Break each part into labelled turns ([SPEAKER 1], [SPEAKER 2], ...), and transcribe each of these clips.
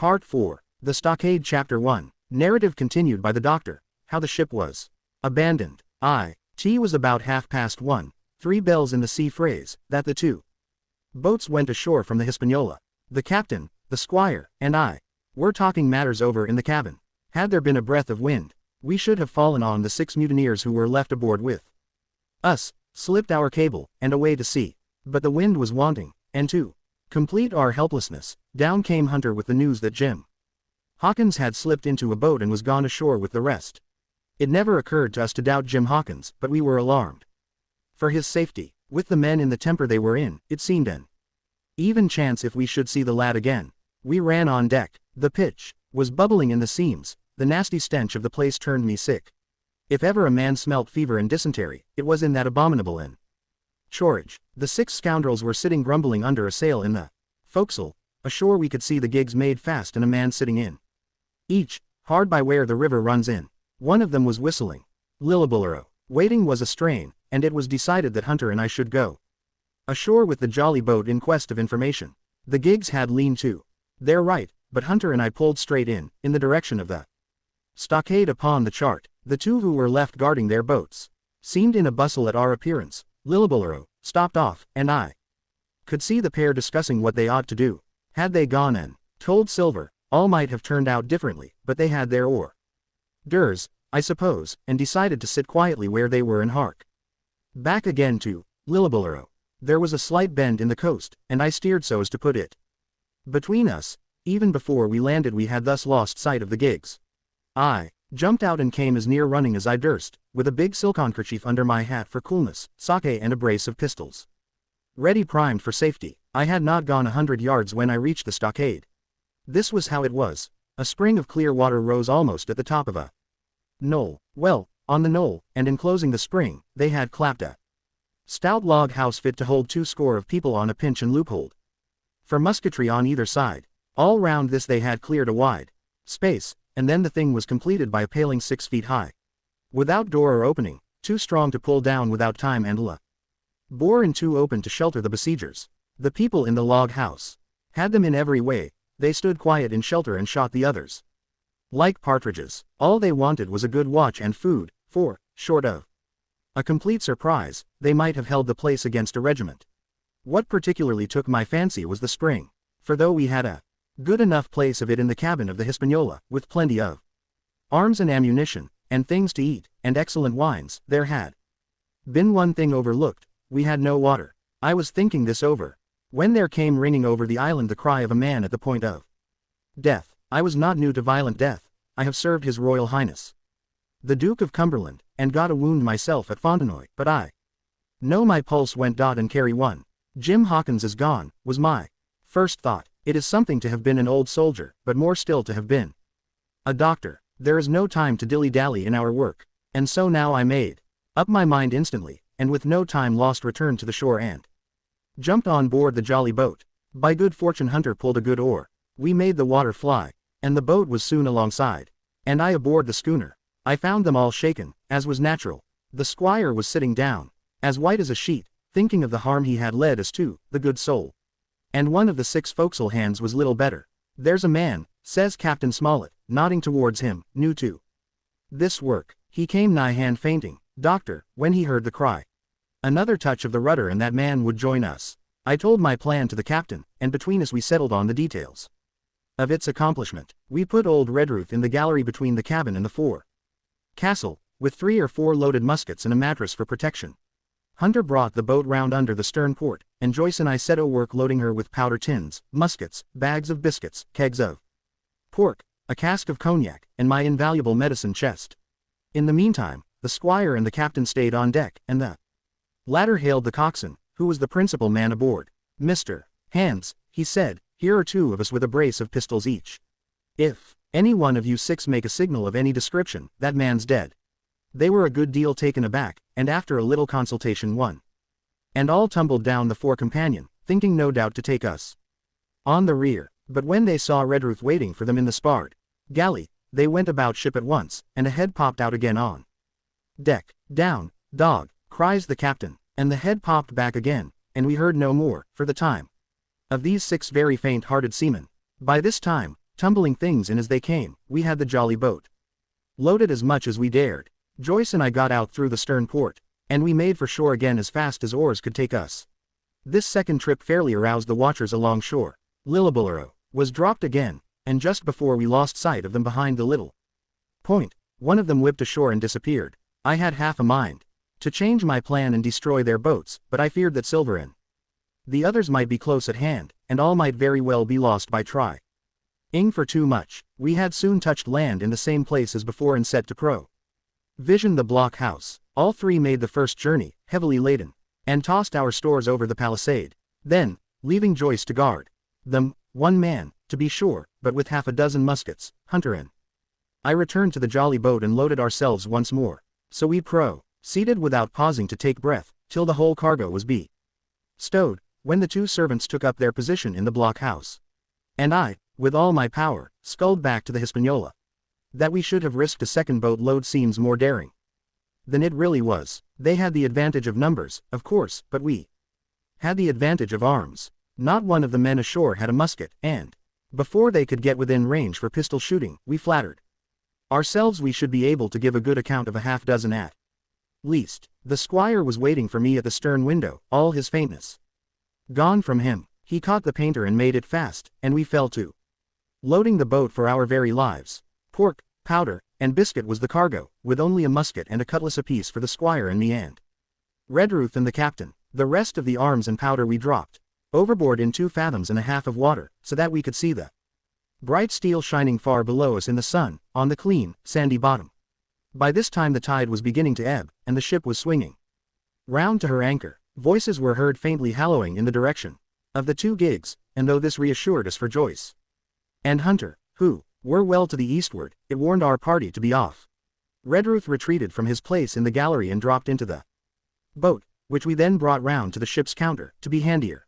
[SPEAKER 1] Part 4. The Stockade Chapter 1. Narrative continued by the doctor. How the ship was abandoned. It was about 1:30. 3 bells in the sea phrase, that the 2 boats went ashore from the Hispaniola. The captain, the squire, and I were talking matters over in the cabin. Had there been a breath of wind, we should have fallen on the 6 mutineers who were left aboard with us, slipped our cable, and away to sea. But the wind was wanting, and to complete our helplessness, down came Hunter with the news that Jim Hawkins had slipped into a boat and was gone ashore with the rest. It never occurred to us to doubt Jim Hawkins, but we were alarmed for his safety. With the men in the temper they were in, it seemed an even chance if we should see the lad again. We ran on deck. The pitch was bubbling in the seams. The nasty stench of the place turned me sick. If ever a man smelt fever and dysentery, it was in that abominable inn. Chorage. The 6 scoundrels were sitting grumbling under a sail in the forecastle. Ashore we could see the gigs made fast and a man sitting in each, hard by where the river runs in. One of them was whistling Lillibulero. Waiting was a strain, and it was decided that Hunter and I should go ashore with the jolly boat in quest of information. The gigs had leaned to their right, but Hunter and I pulled straight in the direction of the stockade upon the chart. The 2 who were left guarding their boats seemed in a bustle at our appearance. Lillibulero stopped off, and I could see the pair discussing what they ought to do. Had they gone and told Silver, all might have turned out differently, but they had their orders, I suppose, and decided to sit quietly where they were and hark back again to Lillibulero. There was a slight bend in the coast, and I steered so as to put it between us. Even before we landed we had thus lost sight of the gigs. I jumped out and came as near running as I durst, with a big silk handkerchief under my hat for coolness, sake and a brace of pistols ready primed for safety. I had not gone 100 yards when I reached the stockade. This was how it was. A spring of clear water rose almost at the top of a knoll. Well, on the knoll, and enclosing the spring, they had clapped a stout log house fit to hold 20 of people on a pinch and loophole for musketry on either side. All round this they had cleared a wide space, and then the thing was completed by a paling 6 feet high, without door or opening, too strong to pull down without time, and a bore in 2 open to shelter the besiegers. The people in the log house had them in every way. They stood quiet in shelter and shot the others like partridges. All they wanted was a good watch and food, for, short of a complete surprise, they might have held the place against a regiment. What particularly took my fancy was the spring, for though we had a good enough place of it in the cabin of the Hispaniola, with plenty of arms and ammunition, and things to eat, and excellent wines, there had been one thing overlooked. We had no water. I was thinking this over, when there came ringing over the island the cry of a man at the point of death. I was not new to violent death. I have served His Royal Highness the Duke of Cumberland, and got a wound myself at Fontenoy, but I know my pulse went dot and carry one. Jim Hawkins is gone, was my first thought. It is something to have been an old soldier, but more still to have been a doctor. There is no time to dilly-dally in our work, and so now I made up my mind instantly, and with no time lost returned to the shore and jumped on board the jolly boat. By good fortune Hunter pulled a good oar. We made the water fly, and the boat was soon alongside, and I aboard the schooner. I found them all shaken, as was natural. The squire was sitting down, as white as a sheet, thinking of the harm he had led us to, the good soul. And one of the 6 forecastle hands was little better. There's a man, says Captain Smollett, nodding towards him, new to this work. He came nigh hand fainting, doctor, when he heard the cry. Another touch of the rudder and that man would join us. I told my plan to the captain, and between us we settled on the details of its accomplishment. We put old Redruth in the gallery between the cabin and the forecastle, with 3 or 4 loaded muskets and a mattress for protection. Hunter brought the boat round under the stern port, and Joyce and I set to work loading her with powder tins, muskets, bags of biscuits, kegs of pork, a cask of cognac, and my invaluable medicine chest. In the meantime, the squire and the captain stayed on deck, and the latter hailed the coxswain, who was the principal man aboard. Mr. Hands, he said, here are 2 of us with a brace of pistols each. If any one of you 6 make a signal of any description, that man's dead. They were a good deal taken aback, and after a little consultation one and all tumbled down the fore companion, thinking no doubt to take us on the rear. But when they saw Redruth waiting for them in the sparred galley, they went about ship at once, and a head popped out again on deck. Down, dog, cries the captain, and the head popped back again, and we heard no more, for the time, of these 6 very faint-hearted seamen. By this time, tumbling things in as they came. We had the jolly boat loaded as much as we dared. Joyce and I got out through the stern port, and we made for shore again as fast as oars could take us. This second trip fairly aroused the watchers along shore. Lillibullero was dropped again, and just before we lost sight of them behind the little point, one of them whipped ashore and disappeared. I had half a mind to change my plan and destroy their boats, but I feared that Silver and the others might be close at hand, and all might very well be lost by trying for too much. We had soon touched land in the same place as before and set to provision the blockhouse. All three made the first journey, heavily laden, and tossed our stores over the palisade. Then, leaving Joyce to guard them, one man, to be sure, but with half a dozen muskets, Hunter and I returned to the jolly boat and loaded ourselves once more. So we proceeded without pausing to take breath, till the whole cargo was stowed, when the two servants took up their position in the blockhouse. And I, with all my power, sculled back to the Hispaniola. That we should have risked a second boat load seems more daring than it really was. They had the advantage of numbers, of course, but we had the advantage of arms. Not one of the men ashore had a musket, and before they could get within range for pistol shooting, we flattered ourselves we should be able to give a good account of a half dozen at least. The squire was waiting for me at the stern window, all his faintness gone from him. He caught the painter and made it fast, and we fell to loading the boat for our very lives. Pork, powder, and biscuit was the cargo, with only a musket and a cutlass apiece for the squire and me and Redruth and the captain. The rest of the arms and powder we dropped overboard in 2 fathoms and a half of water, so that we could see the bright steel shining far below us in the sun, on the clean, sandy bottom. By this time the tide was beginning to ebb, and the ship was swinging round to her anchor. Voices were heard faintly hallooing in the direction of the 2 gigs, and though this reassured us for Joyce and Hunter, who were well to the eastward, it warned our party to be off. Redruth retreated from his place in the gallery and dropped into the boat, which we then brought round to the ship's counter, to be handier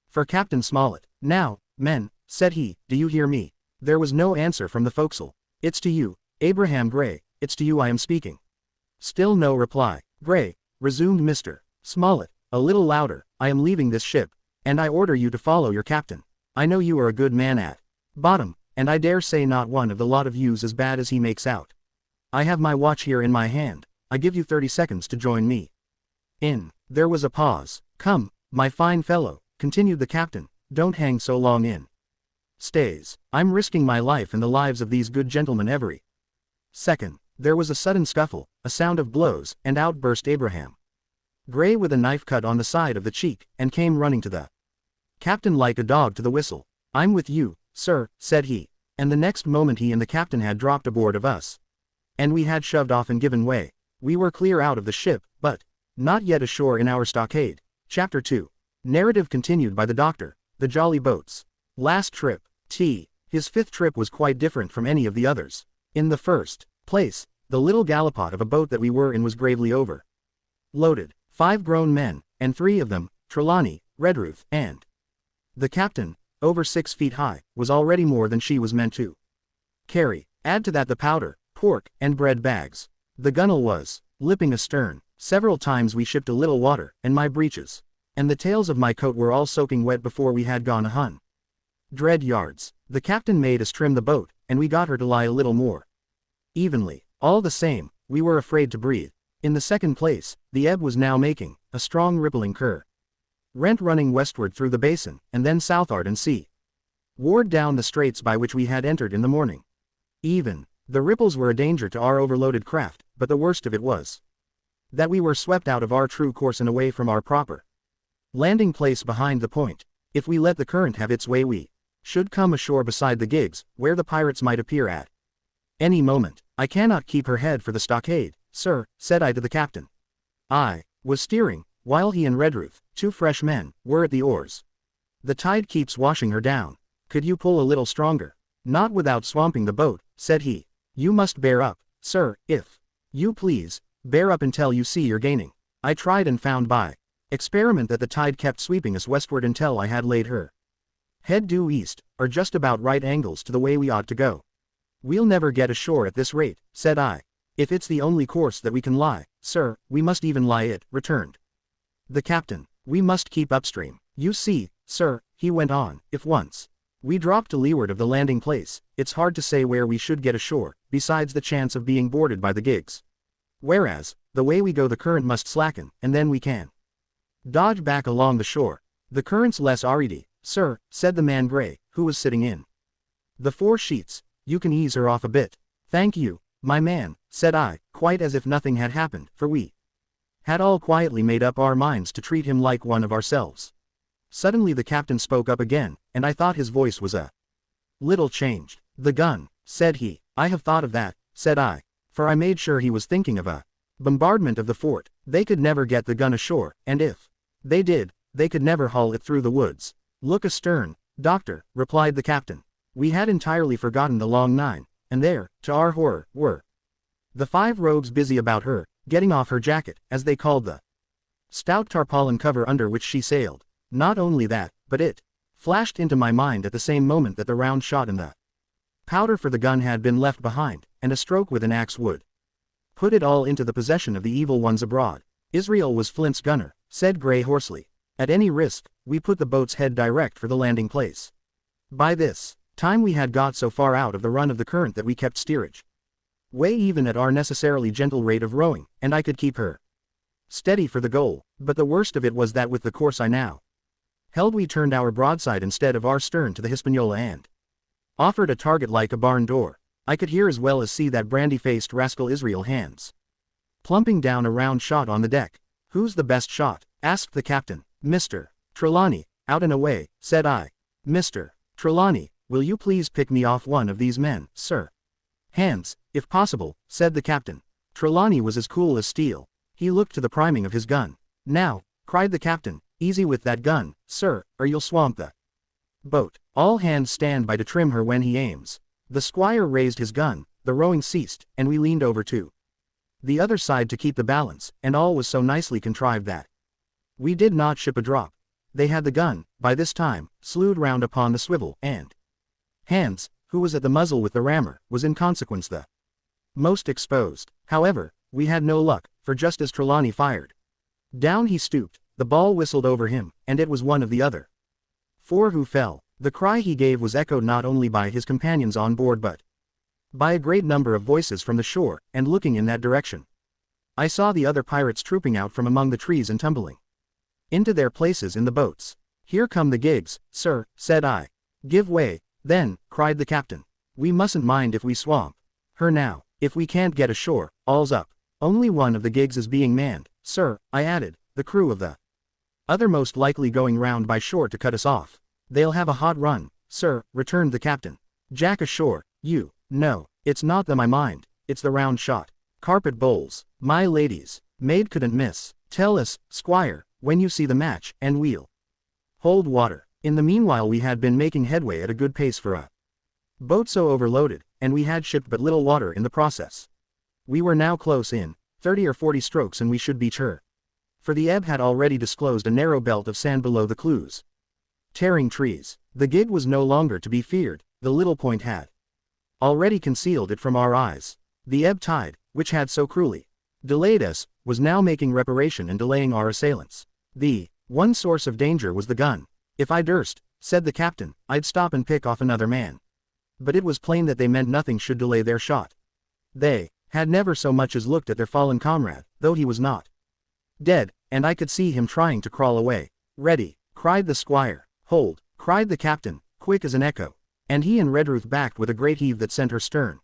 [SPEAKER 1] for Captain Smollett. "Now, men," said he, "do you hear me?" There was no answer from the forecastle. "It's to you, Abraham Gray, it's to you I am speaking." Still no reply. "Gray," resumed Mr. Smollett, a little louder, "I am leaving this ship, and I order you to follow your captain. I know you are a good man at bottom, and I dare say not one of the lot of you's as bad as he makes out. I have my watch here in my hand. I give you 30 seconds to join me in." There was a pause. "Come, my fine fellow," continued the captain, "don't hang so long in stays. I'm risking my life and the lives of these good gentlemen every second." There was a sudden scuffle, a sound of blows, and out burst Abraham Gray with a knife cut on the side of the cheek, and came running to the captain like a dog to the whistle. "I'm with you, sir," said he, and the next moment he and the captain had dropped aboard of us, and we had shoved off and given way. We were clear out of the ship, but not yet ashore in our stockade. Chapter 2. Narrative continued by the doctor. The jolly boats. Last trip. His 5th trip was quite different from any of the others. In the first place, the little gallipot of a boat that we were in was gravely overloaded. 5 grown men, and 3 of them, Trelawney, Redruth, and the captain, over 6 feet high, was already more than she was meant to carry. Add to that the powder, pork, and bread bags. The gunwale was lipping astern. Several times we shipped a little water, and my breeches and the tails of my coat were all soaking wet before we had gone 100 yards. The captain made us trim the boat, and we got her to lie a little more evenly. All the same, we were afraid to breathe. In the second place, the ebb was now making a strong rippling current running westward through the basin, and then southward and ward down the straits by which we had entered in the morning. Even the ripples were a danger to our overloaded craft, but the worst of it was that we were swept out of our true course and away from our proper landing place behind the point. If we let the current have its way we should come ashore beside the gigs, where the pirates might appear at any moment. "I cannot keep her head for the stockade, sir," said I to the captain. I was steering, while he and Redruth, 2 fresh men, were at the oars. "The tide keeps washing her down. Could you pull a little stronger?" "Not without swamping the boat," said he. "You must bear up, sir, if you please, bear up until you see you're gaining." I tried and found by experiment that the tide kept sweeping us westward until I had laid her head due east, or just about right angles to the way we ought to go. "We'll never get ashore at this rate," said I. "If it's the only course that we can lie, sir, we must even lie it," returned the captain. "We must keep upstream. You see, sir," he went on, "if once We dropped to leeward of the landing place. It's hard to say where we should get ashore, besides the chance of being boarded by the gigs. Whereas, the way we go the current must slacken, and then we can dodge back along the shore. The current's less already, sir, said the man Gray, who was sitting in the fore sheets. You can ease her off a bit. Thank you, my man, said I, quite as if nothing had happened, for we had all quietly made up our minds to treat him like one of ourselves. Suddenly the captain spoke up again, and I thought his voice was a little changed. The gun, said he. I have thought of that, said I, for I made sure he was thinking of a bombardment of the fort. They could never get the gun ashore, and if they did, they could never haul it through the woods. Look astern, doctor, replied the captain. We had entirely forgotten the long nine, and there, to our horror, were the 5 rogues busy about her, getting off her jacket, as they called the stout tarpaulin cover under which she sailed. Not only that, but it flashed into my mind at the same moment that the round shot and the powder for the gun had been left behind, and a stroke with an axe would put it all into the possession of the evil ones abroad. Israel was Flint's gunner, said Gray hoarsely. At any risk, we put the boat's head direct for the landing place. By this time we had got so far out of the run of the current that we kept steerage way even at our necessarily gentle rate of rowing, and I could keep her steady for the goal. But the worst of it was that with the course I now held we turned our broadside instead of our stern to the Hispaniola and offered a target like a barn door. I could hear as well as see that brandy-faced rascal Israel Hands plumping down a round shot on the deck. Who's the best shot? Asked the captain. Mr. Trelawney, out and away, said I. Mr. Trelawney, will you please pick me off one of these men, sir? Hands, if possible, said the captain. Trelawney was as cool as steel. He looked to the priming of his gun. Now, cried the captain, easy with that gun, sir, or you'll swamp the boat. All hands stand by to trim her when he aims. The squire raised his gun, the rowing ceased, and we leaned over to the other side to keep the balance, and all was so nicely contrived that we did not ship a drop. They had the gun, by this time, slewed round upon the swivel, and Hands, who was at the muzzle with the rammer, was in consequence the most exposed. However, we had no luck, for just as Trelawney fired down he stooped, the ball whistled over him, and it was one of the other 4 who fell. The cry he gave was echoed not only by his companions on board but by a great number of voices from the shore, and looking in that direction, I saw the other pirates trooping out from among the trees and tumbling into their places in the boats. Here come the gigs, sir, said I. Give way, then, cried the captain. We mustn't mind if we swamp her now. If we can't get ashore, all's up. Only one of the gigs is being manned, sir, I added, the crew of the other most likely going round by shore to cut us off. They'll have a hot run, sir, returned the captain. Jack ashore, you. No, it's not them I mind, it's the round shot. Carpet bowls, my ladies, maid couldn't miss. Tell us, squire, when you see the match, and we'll hold water. In the meanwhile we had been making headway at a good pace for a boat so overloaded, and we had shipped but little water in the process. We were now close in, 30 or 40 strokes, and we should beach her. For the ebb had already disclosed a narrow belt of sand below the clews tearing trees. The gig was no longer to be feared, the little point had already concealed it from our eyes. The ebb tide, which had so cruelly delayed us, was now making reparation and delaying our assailants. The one source of danger was the gun. If I durst, said the captain, I'd stop and pick off another man. But it was plain that they meant nothing should delay their shot. They had never so much as looked at their fallen comrade, though he was not dead, and I could see him trying to crawl away. Ready, cried the squire. Hold, cried the captain, quick as an echo. And he and Redruth backed with a great heave that sent her stern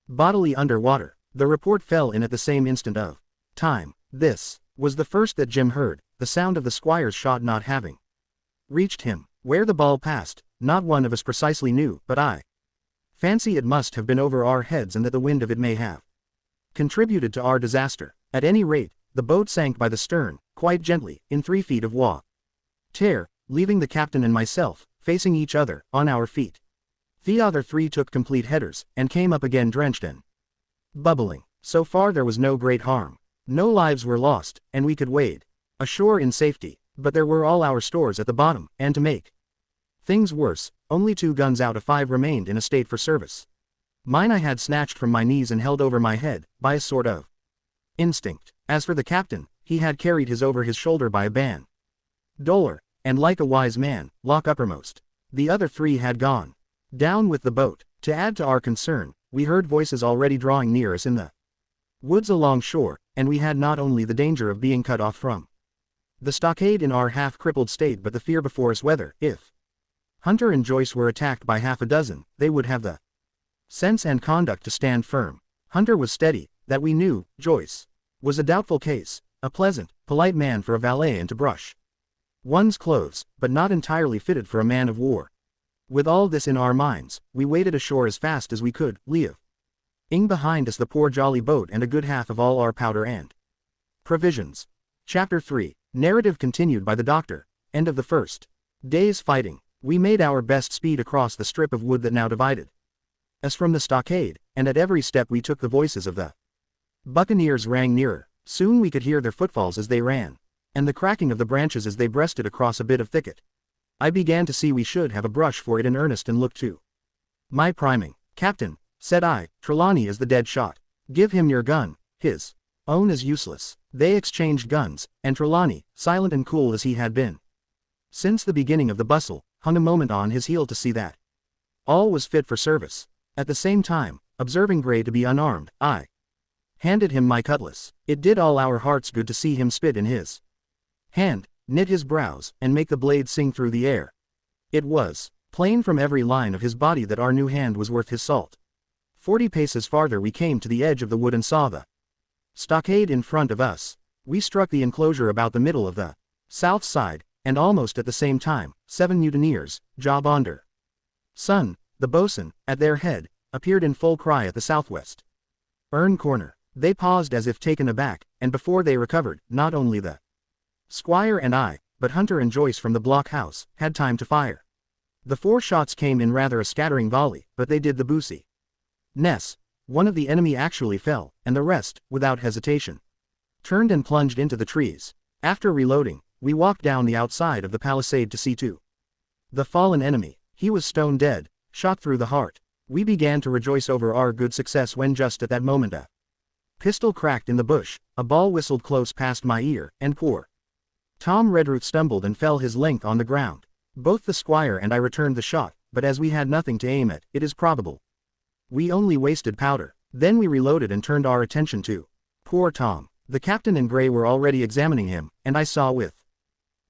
[SPEAKER 1] bodily under water. The report fell in at the same instant of time. This was the first that Jim heard, the sound of the squire's shot not having reached him. Where the ball passed, not one of us precisely knew, but I fancy it must have been over our heads, and that the wind of it may have contributed to our disaster. At any rate, the boat sank by the stern, quite gently, in 3 feet of water, leaving the captain and myself, facing each other, on our feet. The other 3 took complete headers, and came up again drenched and bubbling. So far there was no great harm. No lives were lost, and we could wade ashore in safety, but there were all our stores at the bottom, and to make things worse, only 2 guns out of 5 remained in a state for service. Mine I had snatched from my knees and held over my head, by a sort of instinct. As for the captain, he had carried his over his shoulder by a band. Dolor, and like a wise man, lock uppermost. The other 3 had gone down with the boat. To add to our concern, we heard voices already drawing near us in the woods along shore, and we had not only the danger of being cut off from the stockade in our half-crippled state but the fear before us whether, if Hunter and Joyce were attacked by half a dozen, they would have the sense and conduct to stand firm. Hunter was steady, that we knew. Joyce was a doubtful case, a pleasant, polite man for a valet and to brush one's clothes, but not entirely fitted for a man of war. With all this in our minds, we waded ashore as fast as we could, leaving behind us the poor jolly boat and a good half of all our powder and provisions. Chapter 3. Narrative continued by the doctor. End of the first day's fighting. We made our best speed across the strip of wood that now divided us from the stockade, and at every step we took the voices of the buccaneers rang nearer. Soon we could hear their footfalls as they ran, and the cracking of the branches as they breasted across a bit of thicket. I began to see we should have a brush for it in earnest and looked to my priming. "Captain," said I, "Trelawney is the dead shot. Give him your gun, his own is useless." They exchanged guns, and Trelawney, silent and cool as he had been since the beginning of the bustle, hung a moment on his heel to see that all was fit for service. At the same time, observing Gray to be unarmed, I handed him my cutlass. It did all our hearts good to see him spit in his hand, knit his brows, and make the blade sing through the air. It was plain from every line of his body that our new hand was worth his salt. 40 paces farther we came to the edge of the wood and saw the stockade in front of us. We struck the enclosure about the middle of the south side, and almost at the same time, 7 mutineers, Job Onder, Son, the boatswain, at their head, appeared in full cry at the southwest Ern corner. They paused as if taken aback, and before they recovered, not only the Squire and I, but Hunter and Joyce from the blockhouse, had time to fire. The 4 shots came in rather a scattering volley, but they did the boozy ness. One of the enemy actually fell, and the rest, without hesitation, turned and plunged into the trees. After reloading, we walked down the outside of the palisade to see to the fallen enemy. He was stone dead, shot through the heart. We began to rejoice over our good success when just at that moment a pistol cracked in the bush, a ball whistled close past my ear, and poor Tom Redruth stumbled and fell his length on the ground. Both the Squire and I returned the shot, but as we had nothing to aim at, it is probable we only wasted powder. Then we reloaded and turned our attention to poor Tom. The captain and Gray were already examining him, and I saw with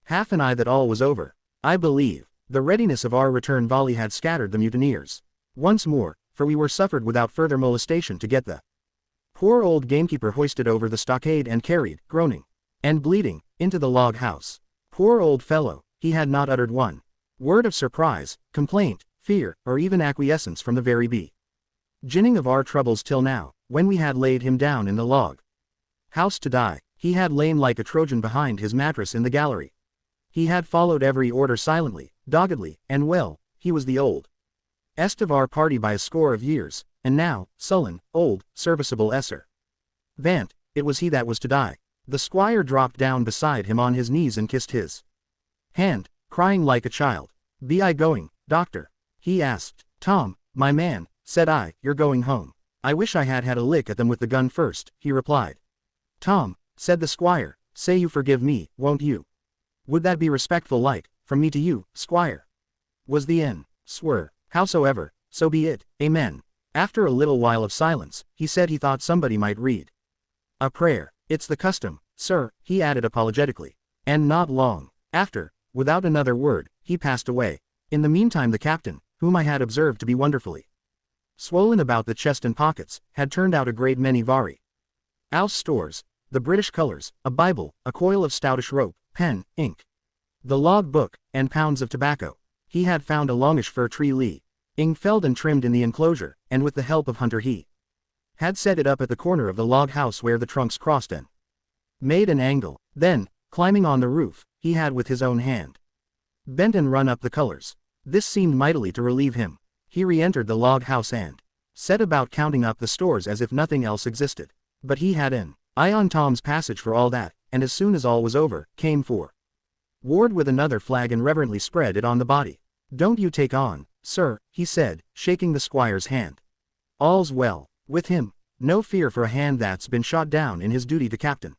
[SPEAKER 1] half an eye that all was over. I believe the readiness of our return volley had scattered the mutineers once more, for we were suffered without further molestation to get the poor old gamekeeper hoisted over the stockade and carried, groaning and bleeding, into the log house. Poor old fellow, he had not uttered one word of surprise, complaint, fear, or even acquiescence from the very beginning of our troubles till now, when we had laid him down in the log house to die. He had lain like a Trojan behind his mattress in the gallery. He had followed every order silently, doggedly, and well. He was the old est of our party by a score of years, and now, sullen, old, serviceable Esser Vant, it was he that was to die. The Squire dropped down beside him on his knees and kissed his hand, crying like a child. "Be I going, doctor?" he asked. "Tom, my man," said I, "you're going home." "I wish I had had a lick at them with the gun first," he replied. "Tom," said the Squire, "say you forgive me, won't you? Would that be respectful like, from me to you, Squire?" Was the end. Swore. "Howsoever, so be it, amen." After a little while of silence, he said he thought somebody might read a prayer. "It's the custom, sir," he added apologetically. And not long after, without another word, he passed away. In the meantime the captain, whom I had observed to be wonderfully swollen about the chest and pockets, had turned out a great many vari Al's stores, the British colors, a Bible, a coil of stoutish rope, pen, ink, the log book, and pounds of tobacco. He had found a longish fir tree ing felled and trimmed in the enclosure, and with the help of Hunter he had set it up at the corner of the log house where the trunks crossed and made an angle. Then, climbing on the roof, he had with his own hand bent and run up the colors. This seemed mightily to relieve him. He re-entered the log house and set about counting up the stores as if nothing else existed. But he had an eye on Tom's passage for all that, and as soon as all was over, came for Ward with another flag and reverently spread it on the body. "Don't you take on, sir," he said, shaking the Squire's hand. "All's well with him. No fear for a hand that's been shot down in his duty to captain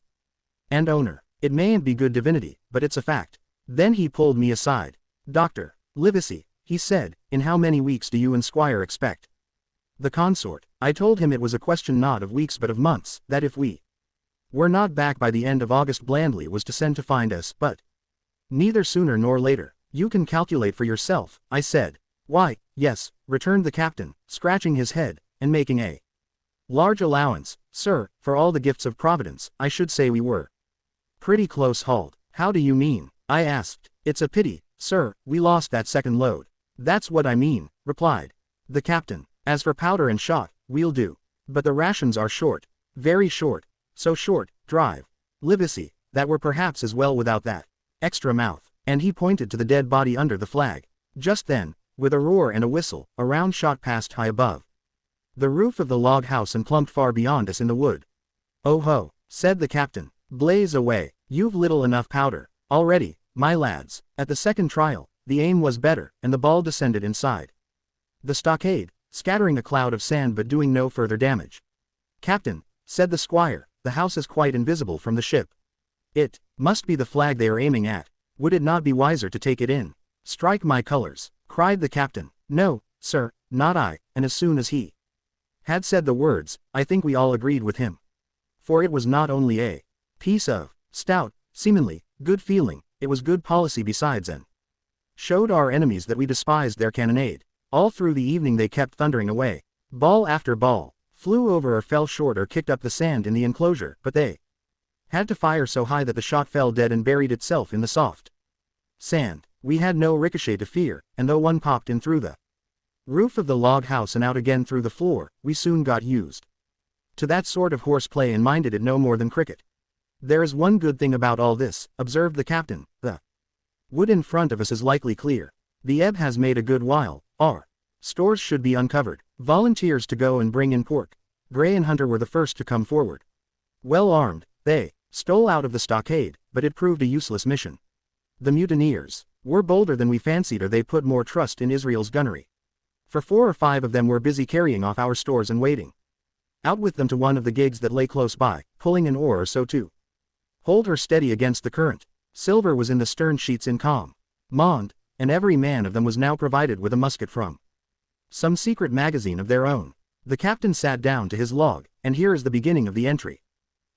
[SPEAKER 1] and owner. It mayn't be good divinity, but it's a fact." Then he pulled me aside. "Doctor Livesey," He said, in how many weeks do you and Squire expect? The consort. I told him it was a question not of weeks but of months, that if we were not back by the end of August Blandley was to send to find us, but neither sooner nor later. You can calculate for yourself, I said. Why, yes, returned the captain, scratching his head, and making a large allowance, sir, for all the gifts of Providence. I should say we were pretty close hauled. How do you mean? I asked. It's a pity, sir, we lost that second load. That's what I mean, replied the captain. As for powder and shot, we'll do. But the rations are short. Very short. So short, drive. Livesey, that were perhaps as well without that extra mouth. And he pointed to the dead body under the flag. Just then, with a roar and a whistle, a round shot passed high above the roof of the log house and plumped far beyond us in the wood. Oh ho, said the captain. Blaze away. You've little enough powder already, my lads. At the second trial, the aim was better, and the ball descended inside the stockade, scattering a cloud of sand but doing no further damage. Captain, said the squire, the house is quite invisible from the ship. It must be the flag they are aiming at. Would it not be wiser to take it in? Strike my colors, cried the captain. No, sir, not I. And as soon as he had said the words, I think we all agreed with him. For it was not only a piece of stout, seemingly, good feeling, it was good policy besides, and showed our enemies that we despised their cannonade. All through the evening they kept thundering away. Ball after ball flew over or fell short or kicked up the sand in the enclosure, but they had to fire so high that the shot fell dead and buried itself in the soft sand. We had no ricochet to fear, and though one popped in through the roof of the log house and out again through the floor, we soon got used to that sort of horseplay and minded it no more than cricket. There is one good thing about all this, observed the captain, the wood in front of us is likely clear. The ebb has made a good while. Our stores should be uncovered. Volunteers to go and bring in pork. Gray and Hunter were the first to come forward. Well armed, they stole out of the stockade, but it proved a useless mission. The mutineers were bolder than we fancied, or they put more trust in Israel's gunnery. For 4 or 5 of them were busy carrying off our stores and wading out with them to one of the gigs that lay close by, pulling an oar or so to hold her steady against the current. Silver was in the stern sheets in calm Mond, and every man of them was now provided with a musket from some secret magazine of their own. The captain sat down to his log, and here is the beginning of the entry.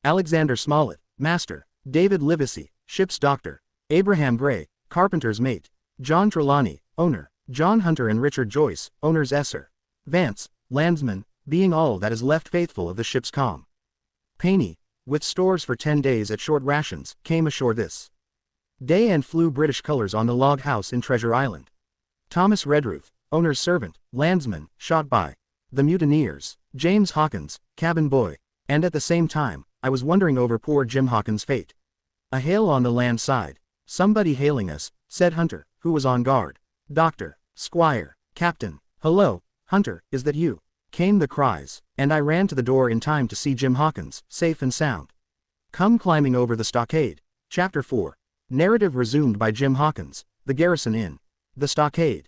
[SPEAKER 1] Alexander Smollett, master. David Livesey, ship's doctor. Abraham Gray, carpenter's mate. John Trelawney, owner. John Hunter and Richard Joyce, owners Esser. Vance, landsman, being all that is left faithful of the ship's calm. Paney, with stores for 10 days at short rations, came ashore this day and flew British colors on the log house in Treasure Island. Thomas Redruth, owner's servant, landsman, shot by the mutineers. James Hawkins, cabin boy. And at the same time, I was wondering over poor Jim Hawkins' fate. A hail on the land side. Somebody hailing us, said Hunter, who was on guard. Doctor, Squire, Captain. Hello, Hunter, is that you? Came the cries, and I ran to the door in time to see Jim Hawkins, safe and sound, come climbing over the stockade. Chapter 4. Narrative resumed by Jim Hawkins. The garrison in the stockade.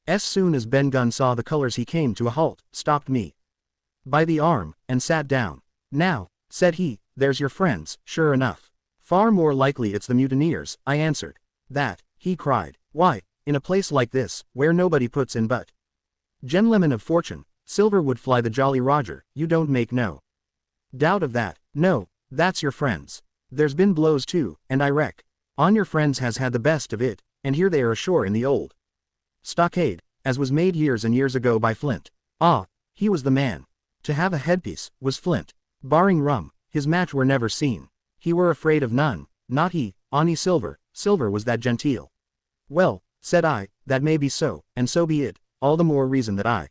[SPEAKER 1] As soon as Ben Gunn saw the colors he came to a halt, stopped me by the arm, and sat down. Now, said he, there's your friends, sure enough. Far more likely it's the mutineers, I answered. That, he cried. Why, in a place like this, where nobody puts in but gentlemen of fortune, silver would fly the Jolly Roger, you don't make no doubt of that. No, that's your friends. There's been blows too, and I reck on your friends has had the best of it, and here they are ashore in the old stockade, as was made years and years ago by Flint. Ah, he was the man. To have a headpiece, was Flint. Barring rum, his match were never seen. He were afraid of none, not he, Ani Silver. Silver was that genteel. Well, said I, that may be so, and so be it, all the more reason that I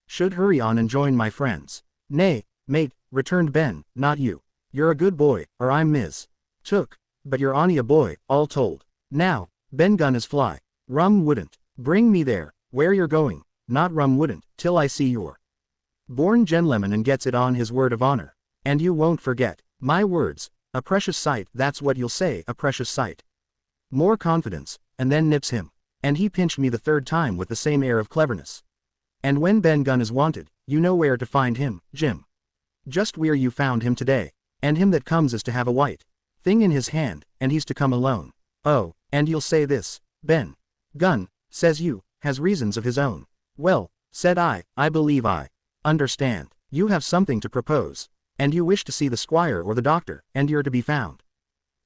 [SPEAKER 1] should hurry on and join my friends. Nay, mate, returned Ben, not you. You're a good boy, or I'm Took, but you're Ani a boy, all told. Now, Ben Gunn is fly. Rum wouldn't bring me there, where you're going, not rum wouldn't, till I see your born gentleman and gets it on his word of honor. And you won't forget my words. A precious sight, that's what you'll say, a precious sight. More confidence, and then nips him. And he pinched me the third time with the same air of cleverness. And when Ben Gunn is wanted, you know where to find him, Jim. Just where you found him today. And him that comes is to have a white thing in his hand, and he's to come alone. Oh, and you'll say this, Ben Gunn, says you, has reasons of his own. Well, said I believe I understand. You have something to propose. And you wish to see the squire or the doctor, and you're to be found.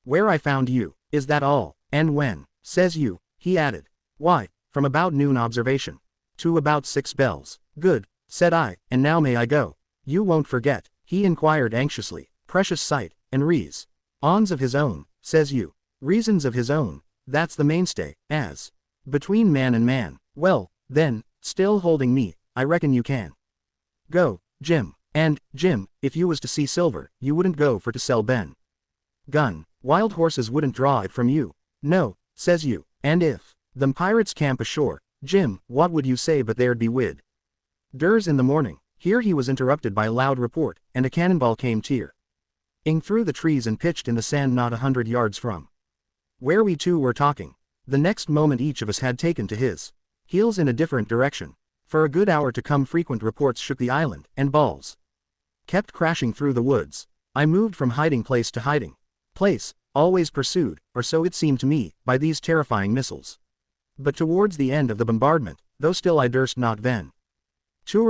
[SPEAKER 1] Where I found you, is that all? And when, says you, he added. Why, from about noon observation. To about 6 bells. Good, said I, and now may I go? You won't forget, he inquired anxiously, precious sight, and ons of his own, says you. Reasons of his own, that's the mainstay, as between man and man. Well, then, still holding me, I reckon you can go, Jim. And, Jim, if you was to see silver, you wouldn't go for to sell Ben gun. Wild horses wouldn't draw it from you. No, says you. And if them pirates camp ashore, Jim, what would you say but there'd be wid durs in the morning. Here he was interrupted by a loud report, and a cannonball came tearing through the trees and pitched in the sand not 100 yards from where we two were talking. The next moment each of us had taken to his heels in a different direction. For a good hour to come frequent reports shook the island, and balls kept crashing through the woods. I moved from hiding place to hiding place, always pursued, or so it seemed to me, by these terrifying missiles. But towards the end of the bombardment, though still I durst not venture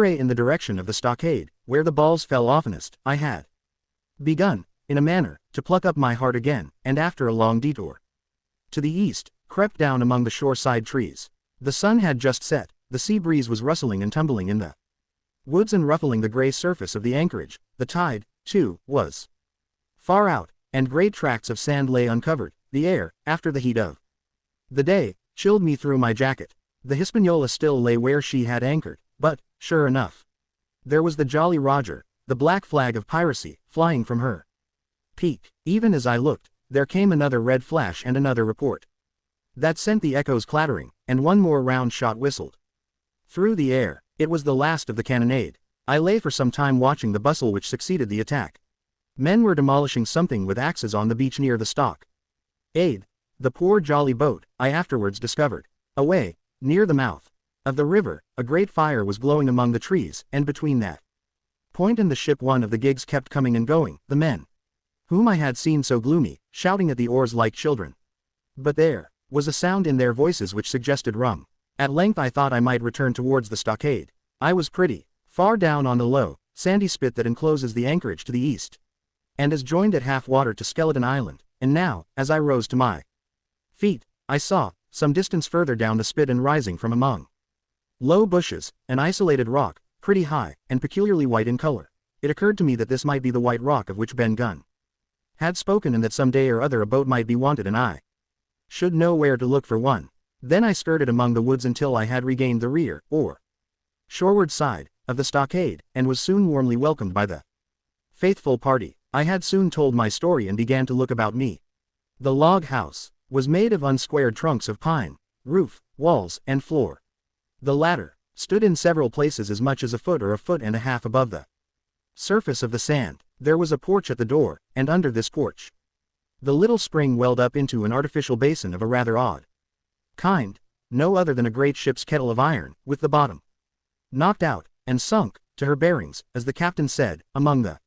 [SPEAKER 1] in the direction of the stockade, where the balls fell oftenest, I had begun, in a manner, to pluck up my heart again, and after a long detour to the east, crept down among the shore-side trees. The sun had just set, the sea breeze was rustling and tumbling in the woods and ruffling the gray surface of the anchorage. The tide, too, was far out, and great tracts of sand lay uncovered. The air, after the heat of the day, chilled me through my jacket. The Hispaniola still lay where she had anchored, but, sure enough, there was the Jolly Roger, the black flag of piracy, flying from her peak. Even as I looked, there came another red flash and another report that sent the echoes clattering, and one more round shot whistled through the air. It was the last of the cannonade. I lay for some time watching the bustle which succeeded the attack. Men were demolishing something with axes on the beach near the stockade. The poor jolly boat, I afterwards discovered. Away, near the mouth of the river, a great fire was glowing among the trees, and between that point and the ship one of the gigs kept coming and going, the men whom I had seen so gloomy, shouting at the oars like children. But there was a sound in their voices which suggested rum. At length I thought I might return towards the stockade. I was pretty far down on the low, sandy spit that encloses the anchorage to the east, and is joined at half water to Skeleton Island, and now, as I rose to my feet, I saw, some distance further down the spit and rising from among low bushes, an isolated rock, pretty high, and peculiarly white in color. It occurred to me that this might be the white rock of which Ben Gunn had spoken, and that some day or other a boat might be wanted and I should know where to look for one. Then I skirted among the woods until I had regained the rear, or shoreward side, of the stockade, and was soon warmly welcomed by the faithful party. I had soon told my story and began to look about me. The log house was made of unsquared trunks of pine, roof, walls, and floor. The latter stood in several places as much as a foot or a foot and a half above the surface of the sand. There was a porch at the door, and under this porch the little spring welled up into an artificial basin of a rather odd kind, no other than a great ship's kettle of iron, with the bottom knocked out, and sunk, to her bearings, as the captain said, among the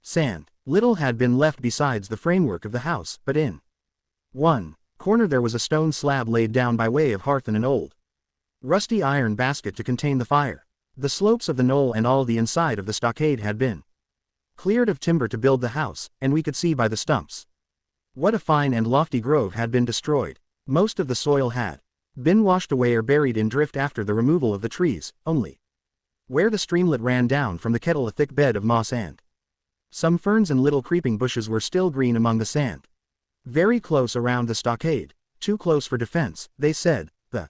[SPEAKER 1] sand. Little had been left besides the framework of the house, but in one corner there was a stone slab laid down by way of hearth and an old rusty iron basket to contain the fire. The slopes of the knoll and all the inside of the stockade had been cleared of timber to build the house, and we could see by the stumps what a fine and lofty grove had been destroyed. Most of the soil had been washed away or buried in drift after the removal of the trees, only where the streamlet ran down from the kettle a thick bed of moss and some ferns and little creeping bushes were still green among the sand. Very close around the stockade, too close for defense, they said, the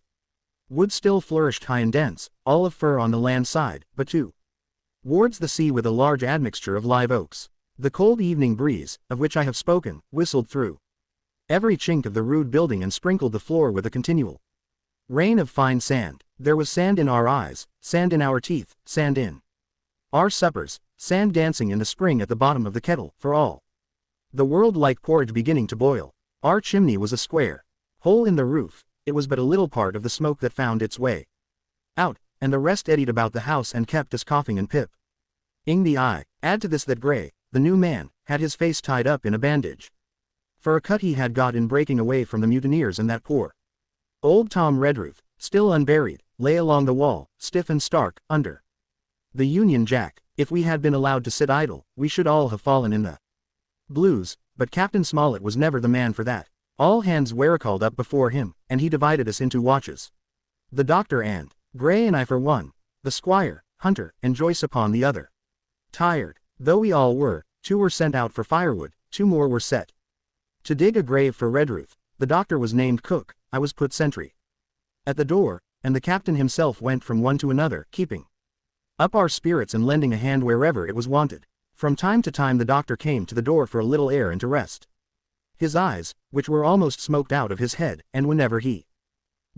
[SPEAKER 1] wood still flourished high and dense, all of fir on the land side, but towards the sea with a large admixture of live oaks. The cold evening breeze, of which I have spoken, whistled through every chink of the rude building and sprinkled the floor with a continual rain of fine sand. There was sand in our eyes, sand in our teeth, sand in our suppers, sand dancing in the spring at the bottom of the kettle, for all the world like porridge beginning to boil. Our chimney was a square hole in the roof. It was but a little part of the smoke that found its way out, and the rest eddied about the house and kept us coughing and pip-ing the eye. Add to this that Gray, the new man, had his face tied up in a bandage for a cut he had got in breaking away from the mutineers, and that poor old Tom Redruth, still unburied, lay along the wall, stiff and stark, under the Union Jack. If we had been allowed to sit idle, we should all have fallen in the blues, but Captain Smollett was never the man for that. All hands were called up before him, and he divided us into watches. The doctor and Gray and I for one, the squire, Hunter, and Joyce upon the other. Tired, though we all were, 2 were sent out for firewood, 2 more were set to dig a grave for Redruth. The doctor was named cook, I was put sentry at the door, and the captain himself went from one to another, keeping up our spirits and lending a hand wherever it was wanted. From time to time the doctor came to the door for a little air and to rest his eyes, which were almost smoked out of his head, and whenever he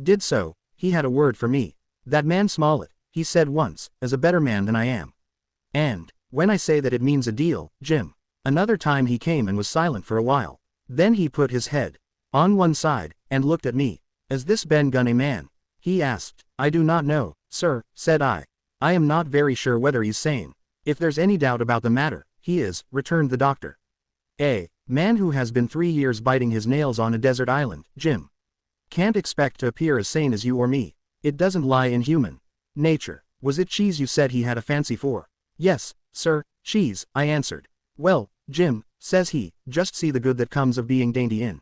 [SPEAKER 1] did so, he had a word for me. That man Smollett, he said once, is a better man than I am. And, when I say that it means a deal, Jim. Another time he came and was silent for a while. Then he put his head on one side, and looked at me. Is this Ben Gunn a man? He asked. I do not know, sir, said I. I am not very sure whether he's sane. If there's any doubt about the matter, he is, returned the doctor. A man who has been 3 years biting his nails on a desert island, Jim, can't expect to appear as sane as you or me. It doesn't lie in human nature. Was it cheese you said he had a fancy for? Yes, sir, cheese, I answered. Well, Jim, says he, just see the good that comes of being dainty in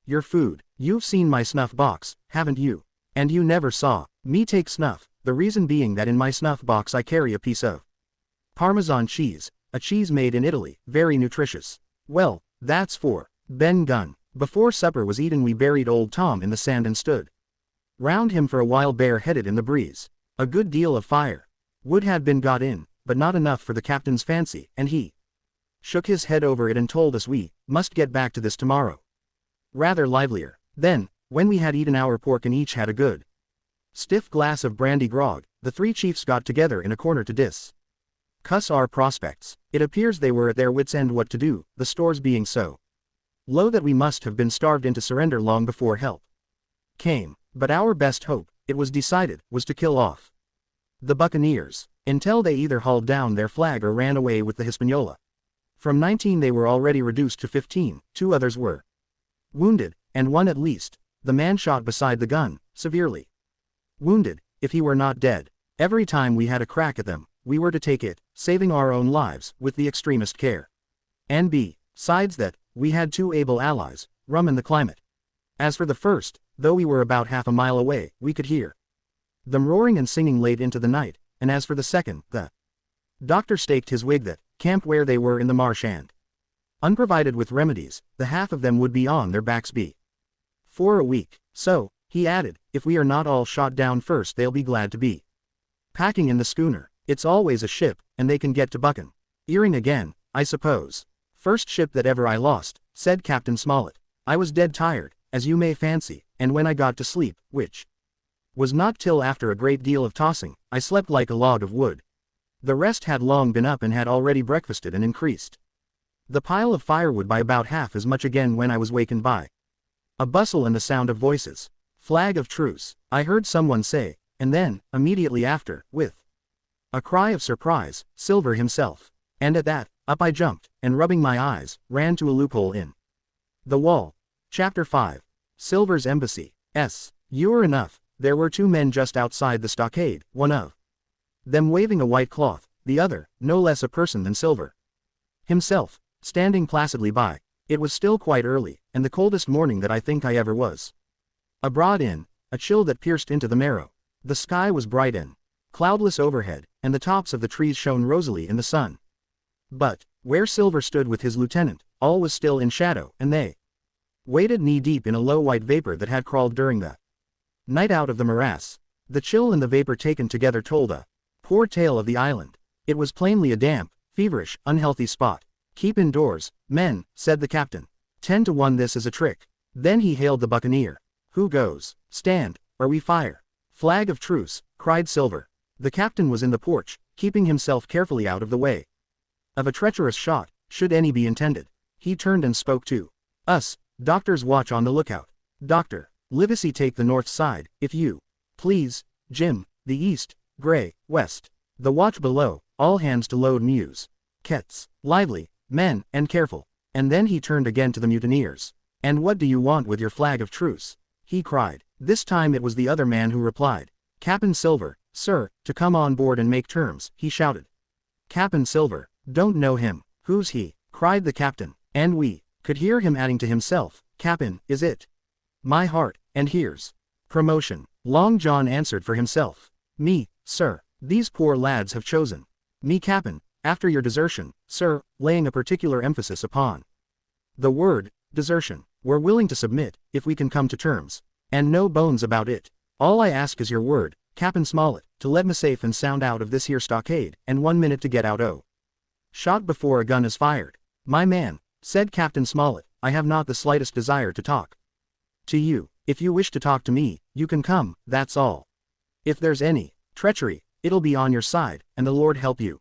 [SPEAKER 1] your food. You've seen my snuff box, haven't you? And you never saw me take snuff, the reason being that in my snuff box I carry a piece of Parmesan cheese, a cheese made in Italy, very nutritious. Well, that's for Ben Gunn. Before supper was eaten we buried old Tom in the sand and stood round him for a while bare-headed in the breeze. A good deal of fire wood had been got in, but not enough for the captain's fancy, and he shook his head over it and told us we must get back to this tomorrow. Rather livelier. Then, when we had eaten our pork and each had a good stiff glass of brandy grog, the 3 chiefs got together in a corner to discuss our prospects. It appears they were at their wits' end what to do, the stores being so low that we must have been starved into surrender long before help came. But our best hope, it was decided, was to kill off the buccaneers, until they either hauled down their flag or ran away with the Hispaniola. From 19 they were already reduced to 15, 2 others were wounded, and one at least, the man shot beside the gun, severely wounded, if he were not dead. Every time we had a crack at them, we were to take it, saving our own lives, with the extremest care. And besides that, we had 2 able allies, rum and the climate. As for the first, though we were about half a mile away, we could hear them roaring and singing late into the night, and as for the second, the doctor staked his wig that, camp where they were in the marsh and unprovided with remedies, the half of them would be on their backs for a week. So, he added, if we are not all shot down first they'll be glad to be packing in the schooner. It's always a ship, and they can get to Buchan Earing again, I suppose. First ship that ever I lost, said Captain Smollett. I was dead tired, as you may fancy, and when I got to sleep, which was not till after a great deal of tossing, I slept like a log of wood. The rest had long been up and had already breakfasted and increased the pile of firewood by about half as much again when I was wakened by a bustle and the sound of voices. Flag of truce, I heard someone say, and then, immediately after, with a cry of surprise, Silver himself. And at that, up I jumped, and rubbing my eyes, ran to a loophole in the wall. Chapter 5. Silver's Embassy. Sure enough, there were 2 men just outside the stockade, one of them waving a white cloth, the other, no less a person than Silver himself, standing placidly by. It was still quite early, and the coldest morning that I think I ever was abroad in, a chill that pierced into the marrow. The sky was bright and cloudless overhead, and the tops of the trees shone rosily in the sun. But, where Silver stood with his lieutenant, all was still in shadow, and they waded knee-deep in a low white vapor that had crawled during the night out of the morass. The chill and the vapor taken together told a poor tale of the island. It was plainly a damp, feverish, unhealthy spot. Keep indoors, men, said the captain. 10 to 1 this is a trick. Then he hailed the buccaneer. Who goes? Stand, or we fire. Flag of truce, cried Silver. The captain was in the porch, keeping himself carefully out of the way of a treacherous shot, should any be intended. He turned and spoke to us. Doctors watch on the lookout. Doctor, Livesey take the north side, if you please. Jim, the east. Gray, west. The watch below, all hands to load and use. Kets, lively, men, and careful. And then he turned again to the mutineers. And what do you want with your flag of truce? He cried. This time it was the other man who replied. Captain Silver, sir, to come on board and make terms, he shouted. Captain Silver, don't know him. Who's he? Cried the captain, and we could hear him adding to himself, Captain, is it? My heart, and here's promotion. Long John answered for himself. Me, sir, these poor lads have chosen me captain, after your desertion, sir, laying a particular emphasis upon the word, desertion. We're willing to submit, if we can come to terms. And no bones about it. All I ask is your word, Captain Smollett, to let me safe and sound out of this here stockade, and 1 minute to get out shot before a gun is fired. My man, said Captain Smollett, I have not the slightest desire to talk to you. If you wish to talk to me, you can come, that's all. If there's any treachery, it'll be on your side, and the Lord help you.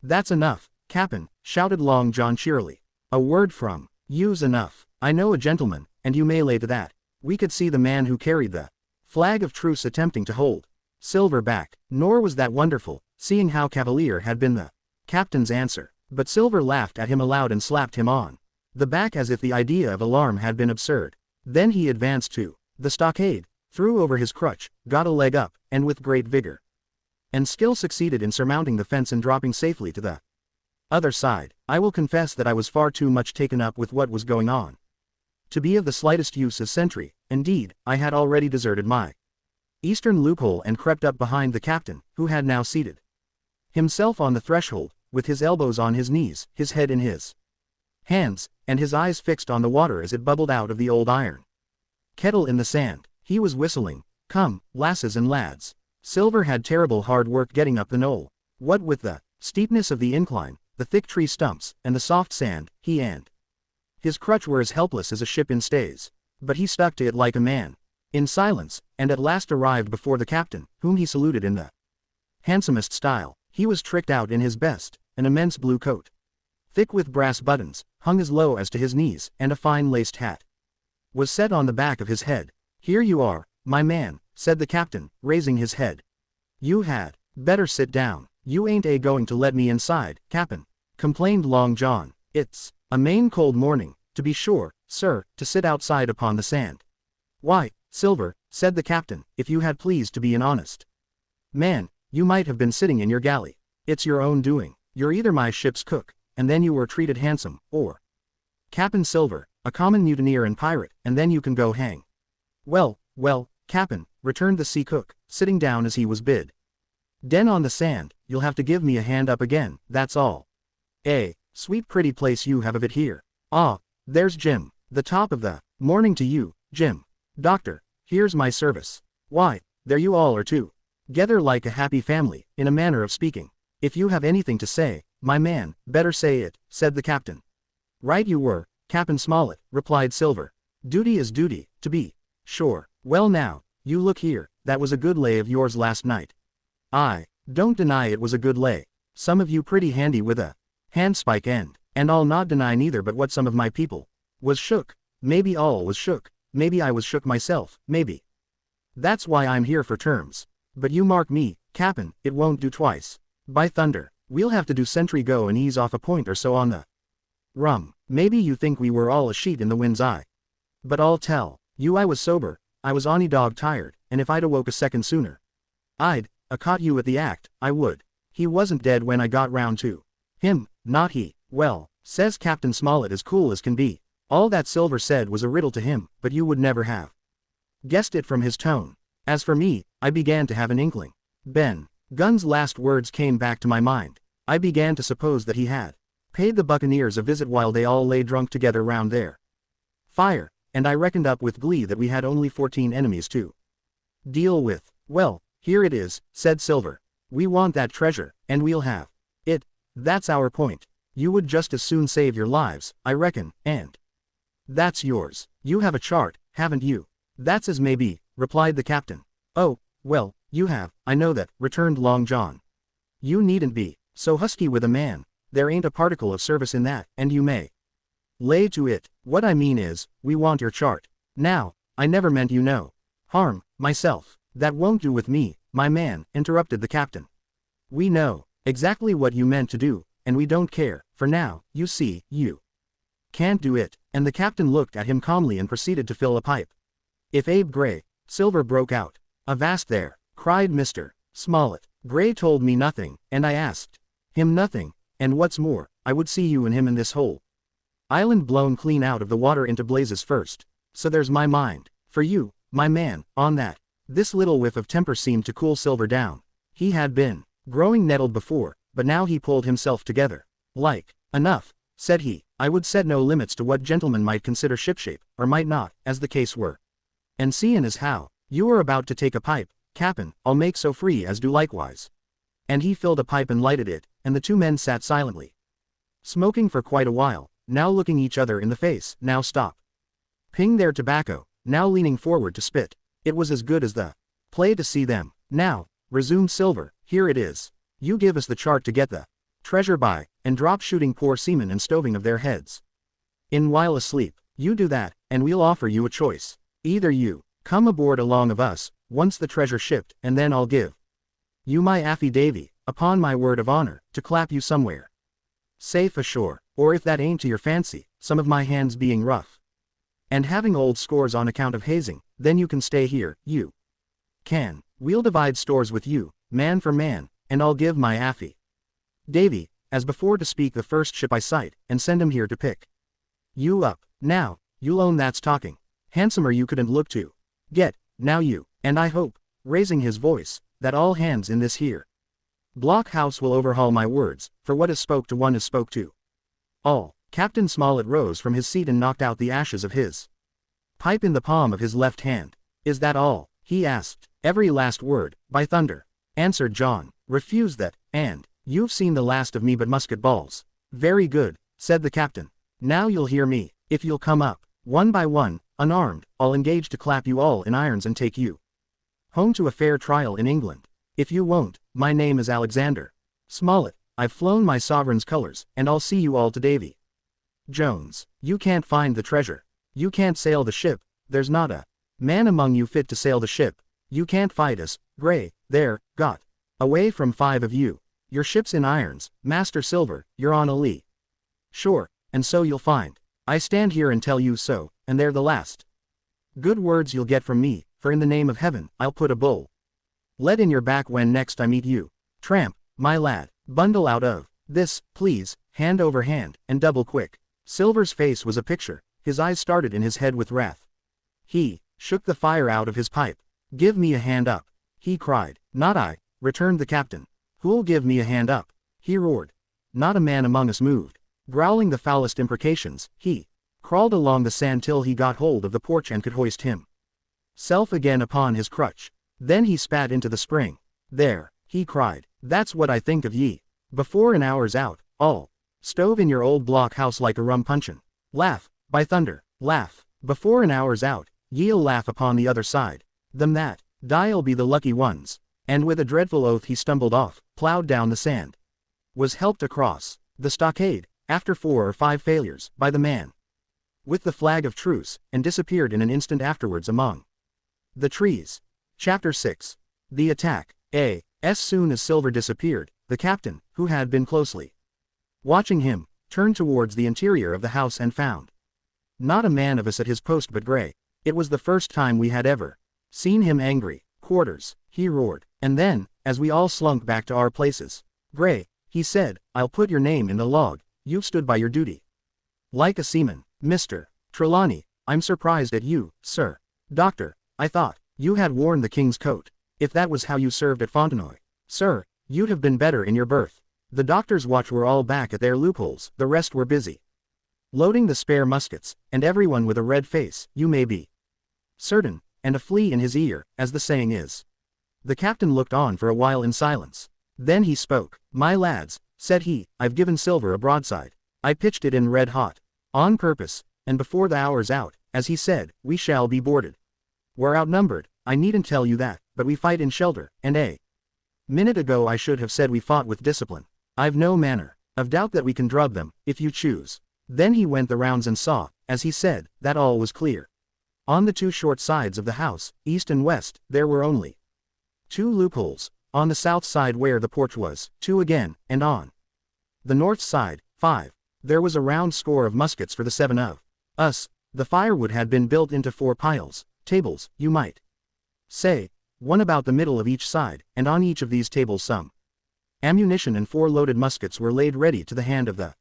[SPEAKER 1] That's enough, Captain, shouted Long John cheerily. A word from you's enough. I know a gentleman, and you may lay to that. We could see the man who carried the flag of truce attempting to hold Silver back, nor was that wonderful, seeing how cavalier had been the captain's answer. But Silver laughed at him aloud and slapped him on the back as if the idea of alarm had been absurd. Then he advanced to the stockade, threw over his crutch, got a leg up, and with great vigor and skill succeeded in surmounting the fence and dropping safely to the other side. I will confess that I was far too much taken up with what was going on to be of the slightest use as sentry. Indeed, I had already deserted my eastern loophole and crept up behind the captain, who had now seated himself on the threshold, with his elbows on his knees, his head in his hands, and his eyes fixed on the water as it bubbled out of the old iron kettle in the sand. He was whistling, "Come, lasses and lads." Silver had terrible hard work getting up the knoll. What with the steepness of the incline, the thick tree stumps, and the soft sand, he and his crutch were as helpless as a ship in stays. But he stuck to it like a man, in silence, and at last arrived before the captain, whom he saluted in the handsomest style. He was tricked out in his best, an immense blue coat, thick with brass buttons, hung as low as to his knees, and a fine laced hat was set on the back of his head. Here you are, my man, said the captain, raising his head. You had better sit down. You ain't going to let me inside, cap'n, complained Long John. It's a main cold morning, to be sure, sir, to sit outside upon the sand. Why, Silver, said the captain, if you had pleased to be an honest man, you might have been sitting in your galley. It's your own doing. You're either my ship's cook, and then you were treated handsome, or Cap'n Silver, a common mutineer and pirate, and then you can go hang. Well, cap'n, returned the sea cook, sitting down as he was bid. Den on the sand, you'll have to give me a hand up again, that's all. Sweet pretty place you have of it here. Ah, there's Jim. The top of the morning to you, Jim. Doctor, here's my service. Why, there you all are too. Gether like a happy family, in a manner of speaking. If you have anything to say, my man, better say it, said the captain. Right you were, Captain Smollett, replied Silver. Duty is duty, to be sure. Well now, you look here, that was a good lay of yours last night. I don't deny it was a good lay. Some of you pretty handy with a handspike end, and I'll not deny neither but what some of my people was shook. Maybe all was shook, maybe I was shook myself, maybe. That's why I'm here for terms. But you mark me, cap'n, it won't do twice. By thunder, we'll have to do sentry go and ease off a point or so on the rum. Maybe you think we were all a sheet in the wind's eye. But I'll tell you I was sober, I was onny dog tired, and if I'd awoke a second sooner, I'd caught you at the act, I would. He wasn't dead when I got round to him, not he. Well, says Captain Smollett as cool as can be. All that Silver said was a riddle to him, but you would never have guessed it from his tone. As for me, I began to have an inkling. Ben Gunn's last words came back to my mind. I began to suppose that he had paid the buccaneers a visit while they all lay drunk together round their fire, and I reckoned up with glee that we had only 14 enemies to deal with. Well, here it is, said Silver. We want that treasure, and we'll have it. That's our point. You would just as soon save your lives, I reckon, and that's yours. You have a chart, haven't you? That's as may be, replied the captain. Oh, well, you have, I know that, returned Long John. You needn't be so husky with a man. There ain't a particle of service in that, and you may lay to it. What I mean is, we want your chart. Now, I never meant you know harm, myself. That won't do with me, my man, interrupted the captain. We know exactly what you meant to do, and we don't care, for now, you see, you can't do it, and the captain looked at him calmly and proceeded to fill a pipe. If Abe Gray Silver broke out. "Avast there," cried Mr. Smollett. "Gray told me nothing, and I asked him nothing, and what's more, I would see you and him in this whole island blown clean out of the water into blazes first. So there's my mind for you, my man, on that." This little whiff of temper seemed to cool Silver down. He had been growing nettled before, but now he pulled himself together. "Like enough," said he. "I would set no limits to what gentlemen might consider shipshape, or might not, as the case were. And seein' as how you are about to take a pipe, Cap'n, I'll make so free as do likewise." And he filled a pipe and lighted it, and the two men sat silently, smoking for quite a while, now looking each other in the face, now ping their tobacco, now leaning forward to spit. It was as good as the play to see them. "Now," resumed Silver, "here it is. You give us the chart to get the treasure by, and drop shooting poor seamen and stoving of their heads in while asleep. You do that, and we'll offer you a choice. Either you come aboard along of us, once the treasure shipped, and then I'll give you my affidavy, upon my word of honor, to clap you somewhere safe ashore, or if that ain't to your fancy, some of my hands being rough, and having old scores on account of hazing, then you can stay here, you can. We'll divide stores with you, man for man, and I'll give my Davy, as before to speak the first ship I sight, and send him here to pick you up. Now, you'll own that's talking. Handsomer you couldn't look to get, now you, and I hope," raising his voice, "that all hands in this here blockhouse will overhaul my words, for what is spoke to one is spoke to all." Captain Smollett rose from his seat and knocked out the ashes of his pipe in the palm of his left hand. "Is that all?" he asked. "Every last word, by thunder," answered John. "Refuse that, and you've seen the last of me but musket balls." "Very good," said the captain. "Now you'll hear me. If you'll come up, one by one, unarmed, I'll engage to clap you all in irons and take you home to a fair trial in England. If you won't, my name is Alexander Smollett. I've flown my sovereign's colors, and I'll see you all to Davy Jones. You can't find the treasure. You can't sail the ship. There's not a man among you fit to sail the ship. You can't fight us, Gray. There, got away from 5 of you. Your ship's in irons, Master Silver. You're on a lee shore, and so you'll find. I stand here and tell you so, and they're the last good words you'll get from me, for in the name of heaven, I'll put a bull lead in your back when next I meet you. Tramp, my lad, bundle out of this, please, hand over hand, and double quick." Silver's face was a picture. His eyes started in his head with wrath. He shook the fire out of his pipe. "Give me a hand up," he cried. "Not I," returned the captain. "Who'll give me a hand up?" he roared. Not a man among us moved. Growling the foulest imprecations, he crawled along the sand till he got hold of the porch and could hoist himself again upon his crutch. Then he spat into the spring. "There," he cried, "that's what I think of ye. Before an hour's out, all stove in your old blockhouse like a rum puncheon. Laugh, by thunder, laugh. Before an hour's out, ye'll laugh upon the other side. Them that die'll be the lucky ones." And with a dreadful oath he stumbled off, plowed down the sand, was helped across the stockade, after 4 or 5 failures, by the man with the flag of truce, and disappeared in an instant afterwards among the trees. Chapter 6. The Attack. As soon as Silver disappeared, the captain, who had been closely watching him, turned towards the interior of the house and found not a man of us at his post but Gray. It was the first time we had ever seen him angry. "Quarters," he roared. And then, as we all slunk back to our places, "Gray," he said, "I'll put your name in the log. You've stood by your duty like a seaman. Mr. Trelawney, I'm surprised at you, sir. Doctor, I thought you had worn the king's coat. If that was how you served at Fontenoy, sir, you'd have been better in your berth." The doctor's watch were all back at their loopholes, the rest were busy loading the spare muskets, and everyone with a red face, you may be certain, and a flea in his ear, as the saying is. The captain looked on for a while in silence. Then he spoke. "My lads," said he, "I've given Silver a broadside. I pitched it in red hot, on purpose, and before the hour's out, as he said, we shall be boarded. We're outnumbered, I needn't tell you that, but we fight in shelter, and a minute ago I should have said we fought with discipline. I've no manner of doubt that we can drub them, if you choose." Then he went the rounds and saw, as he said, that all was clear. On the 2 short sides of the house, east and west, there were only 2 loopholes. On the south side where the porch was, 2 again, and on the north side, 5. There was a round score of muskets for the 7 of us. The firewood had been built into 4 piles, tables, you might say, one about the middle of each side, and on each of these tables some ammunition and 4 loaded muskets were laid ready to the hand of the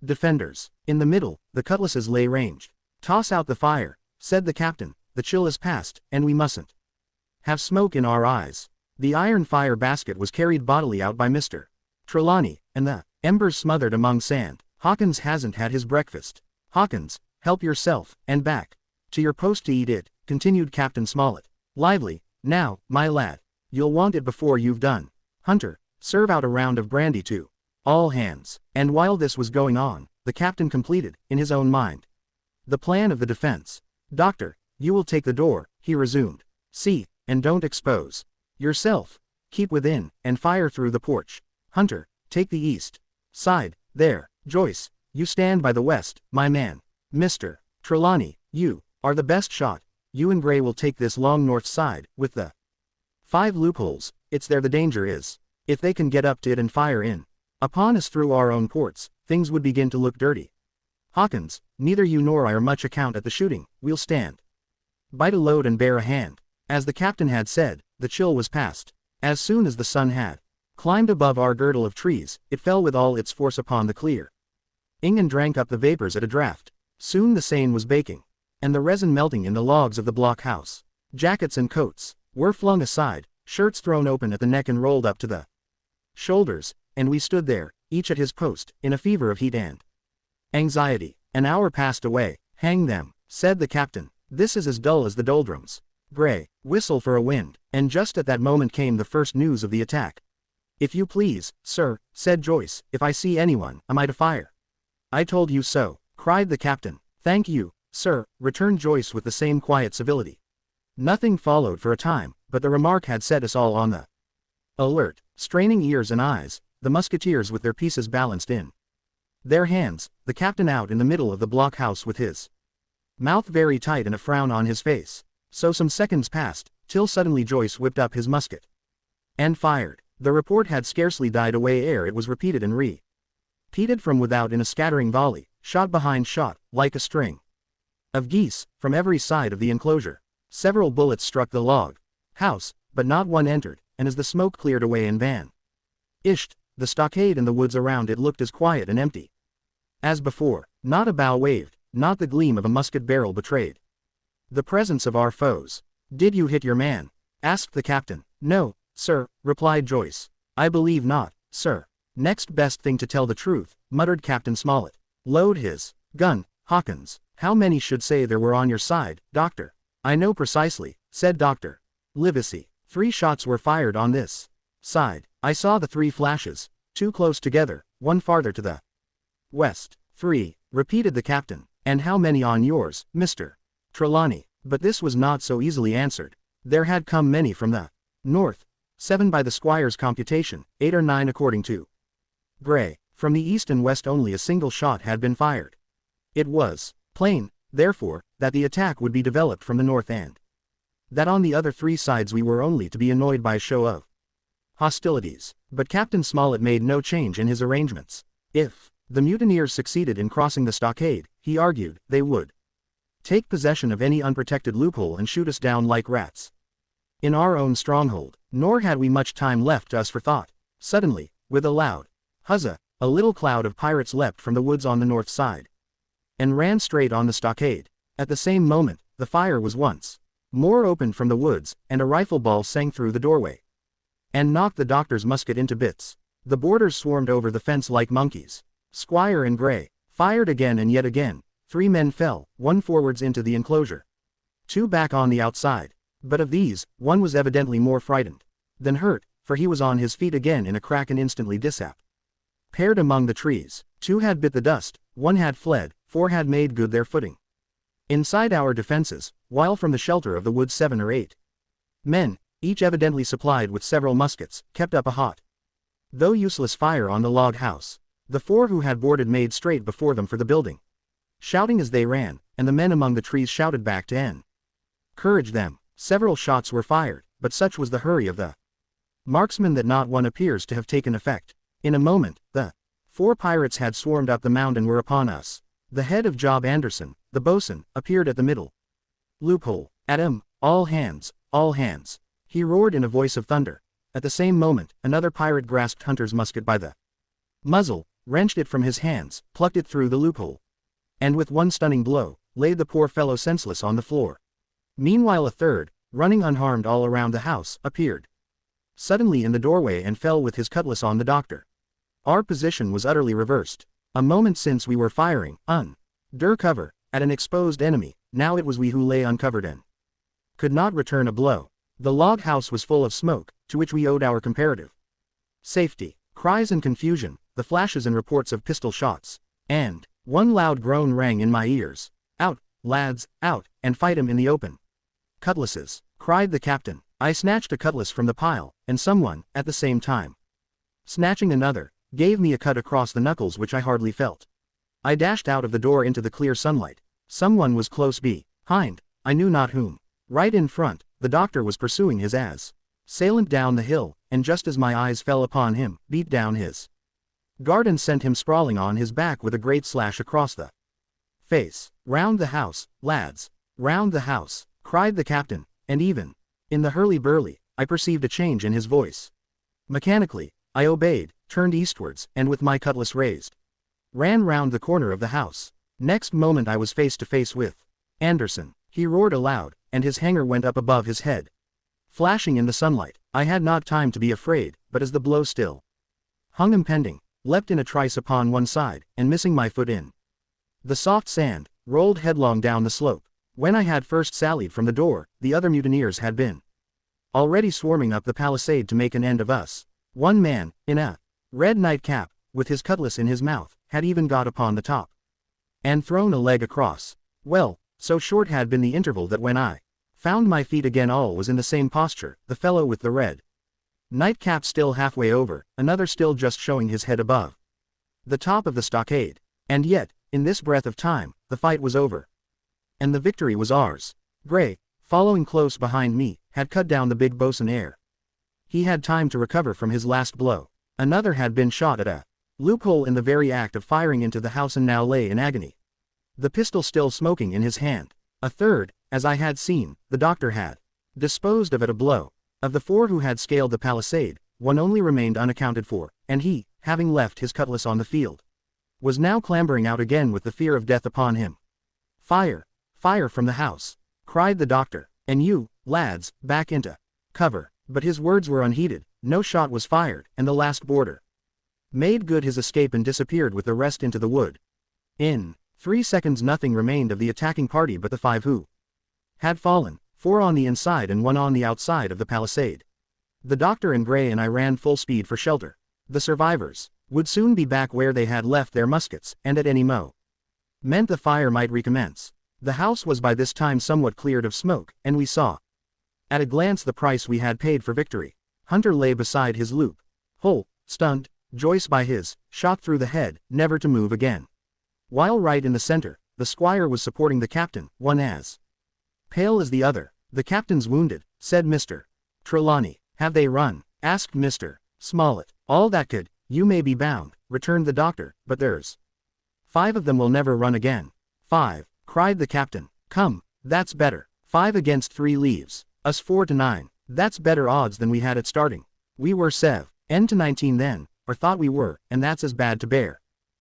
[SPEAKER 1] defenders. In the middle, the cutlasses lay ranged. Toss out the fire, said the captain, the chill is past, and we mustn't have smoke in our eyes. The iron fire basket was carried bodily out by Mr. Trelawney, and the embers smothered among sand. Hawkins hasn't had his breakfast. Hawkins, help yourself, and back to your post to eat it, continued Captain Smollett. Lively, now, my lad. You'll want it before you've done. Hunter, serve out a round of brandy to all hands. And while this was going on, the captain completed, in his own mind, the plan of the defense. Doctor, you will take the door, he resumed. See, and don't expose yourself. Keep within, and fire through the porch. Hunter, take the east side, there. Joyce, you stand by the west, my man. Mr. Trelawney, you are the best shot. You and Gray will take this long north side, with the 5 loopholes. It's there the danger is. If they can get up to it and fire in upon us through our own ports, things would begin to look dirty. Hawkins, neither you nor I are much account at the shooting. We'll stand by to load and bear a hand. As the captain had said, the chill was past. As soon as the sun had climbed above our girdle of trees, it fell with all its force upon the clear ing and drank up the vapors at a draught. Soon the seine was baking, and the resin melting in the logs of the blockhouse. Jackets and coats were flung aside, shirts thrown open at the neck and rolled up to the shoulders, and we stood there, each at his post, in a fever of heat and anxiety. An hour passed away. Hang them, said the captain. This is as dull as the doldrums. Gray, whistle for a wind. And just at that moment came the first news of the attack. If you please, sir, said Joyce, if I see anyone, am I to fire? I told you so, cried the captain. Thank you, sir, returned Joyce with the same quiet civility. Nothing followed for a time, but the remark had set us all on the alert. Straining ears and eyes, the musketeers with their pieces balanced in their hands, the captain out in the middle of the blockhouse with his mouth very tight and a frown on his face. So some seconds passed, till suddenly Joyce whipped up his musket and fired. The report had scarcely died away ere it was repeated and repeated from without in a scattering volley, shot behind shot, like a string of geese, from every side of the enclosure. Several bullets struck the log house, but not one entered, and as the smoke cleared away and vanished, the stockade and the woods around it looked as quiet and empty as before. Not a bough waved, not the gleam of a musket barrel betrayed the presence of our foes. Did you hit your man? Asked the captain. No, sir, replied Joyce. I believe not, sir. Next best thing to tell the truth, muttered Captain Smollett. Load his gun, Hawkins. How many should say there were on your side, Doctor? I know precisely, said Dr. Livesey. 3 shots were fired on this side. I saw the 3 flashes, 2 close together, 1 farther to the west. 3, repeated the captain. And how many on yours, Mr. Trelawney? But this was not so easily answered. There had come many from the north, 7 by the squire's computation, 8 or 9 according to Gray. From the east and west only a single shot had been fired. It was plain, therefore, that the attack would be developed from the north and that on the other 3 sides we were only to be annoyed by a show of hostilities. But Captain Smollett made no change in his arrangements. If the mutineers succeeded in crossing the stockade, he argued, they would take possession of any unprotected loophole and shoot us down like rats in our own stronghold. Nor had we much time left us for thought. Suddenly, with a loud huzzah, a little cloud of pirates leapt from the woods on the north side and ran straight on the stockade. At the same moment, the fire was once more opened from the woods, and a rifle ball sang through the doorway and knocked the doctor's musket into bits. The boarders swarmed over the fence like monkeys. Squire and Gray fired again and yet again. 3 men fell, 1 forwards into the enclosure, 2 back on the outside. But of these, 1 was evidently more frightened than hurt, for he was on his feet again in a crack and instantly disappeared among the trees. 2 had bit the dust, 1 had fled, 4 had made good their footing inside our defenses, while from the shelter of the woods 7 or 8 men, each evidently supplied with several muskets, kept up a hot, though useless fire on the log house. The 4 who had boarded made straight before them for the building, shouting as they ran, and the men among the trees shouted back to encourage them. Several shots were fired, but such was the hurry of the marksmen that not one appears to have taken effect. In a moment, the 4 pirates had swarmed up the mound and were upon us. The head of Job Anderson, the boatswain, appeared at the middle loophole. At him, all hands, all hands. He roared in a voice of thunder. At the same moment, another pirate grasped Hunter's musket by the muzzle, wrenched it from his hands, plucked it through the loophole, and with one stunning blow, laid the poor fellow senseless on the floor. Meanwhile a third, running unharmed all around the house, appeared suddenly in the doorway and fell with his cutlass on the doctor. Our position was utterly reversed. A moment since we were firing, under cover, at an exposed enemy, now it was we who lay uncovered and could not return a blow. The log house was full of smoke, to which we owed our comparative safety. Cries and confusion, the flashes and reports of pistol shots, and one loud groan rang in my ears. Out, lads, out, and fight him in the open. Cutlasses, cried the captain. I snatched a cutlass from the pile, and someone, at the same time, snatching another, gave me a cut across the knuckles which I hardly felt. I dashed out of the door into the clear sunlight. Someone was close behind, I knew not whom. Right in front, the doctor was pursuing his assailant down the hill, and just as my eyes fell upon him, beat down his guard and sent him sprawling on his back with a great slash across the face. Round the house, lads, round the house, cried the captain, and even in the hurly-burly, I perceived a change in his voice. Mechanically, I obeyed, turned eastwards, and with my cutlass raised, ran round the corner of the house. Next moment I was face to face with Anderson. He roared aloud, and his hanger went up above his head, flashing in the sunlight. I had not time to be afraid, but as the blow still hung impending, leapt in a trice upon one side, and missing my foot in the soft sand, rolled headlong down the slope. When I had first sallied from the door, the other mutineers had been already swarming up the palisade to make an end of us. One man, in a red nightcap, with his cutlass in his mouth, had even got upon the top and thrown a leg across. Well, so short had been the interval that when I found my feet again all was in the same posture, the fellow with the red nightcap still halfway over, another still just showing his head above the top of the stockade. And yet, in this breath of time, the fight was over, and the victory was ours. Gray, following close behind me, had cut down the big bosun ere he had time to recover from his last blow. Another had been shot at a loophole in the very act of firing into the house and now lay in agony, the pistol still smoking in his hand. A third, as I had seen, the doctor had disposed of at a blow. Of the four who had scaled the palisade, one only remained unaccounted for, and he, having left his cutlass on the field, was now clambering out again with the fear of death upon him. Fire! Fire from the house! Cried the doctor. And you, lads, back into cover. But his words were unheeded, no shot was fired, and the last boarder made good his escape and disappeared with the rest into the wood. In 3 seconds nothing remained of the attacking party but the 5 who had fallen, 4 on the inside and 1 on the outside of the palisade. The doctor and Gray and I ran full speed for shelter. The survivors would soon be back where they had left their muskets, and at any moment the fire might recommence. The house was by this time somewhat cleared of smoke, and we saw at a glance the price we had paid for victory. Hunter lay beside his loop hole, stunned, Joyce by his shot through the head, never to move again. While right in the center, the squire was supporting the captain, one as pale as the other. The captain's wounded, said Mr. Trelawney. Have they run? Asked Mr. Smollett. All that could, you may be bound, returned the doctor, but there's 5 of them will never run again. 5, cried the captain. Come, that's better. 5 against 3 leaves us 4 to 9. That's better odds than we had at starting. We were 7 to 19 then, or thought we were, and that's as bad to bear.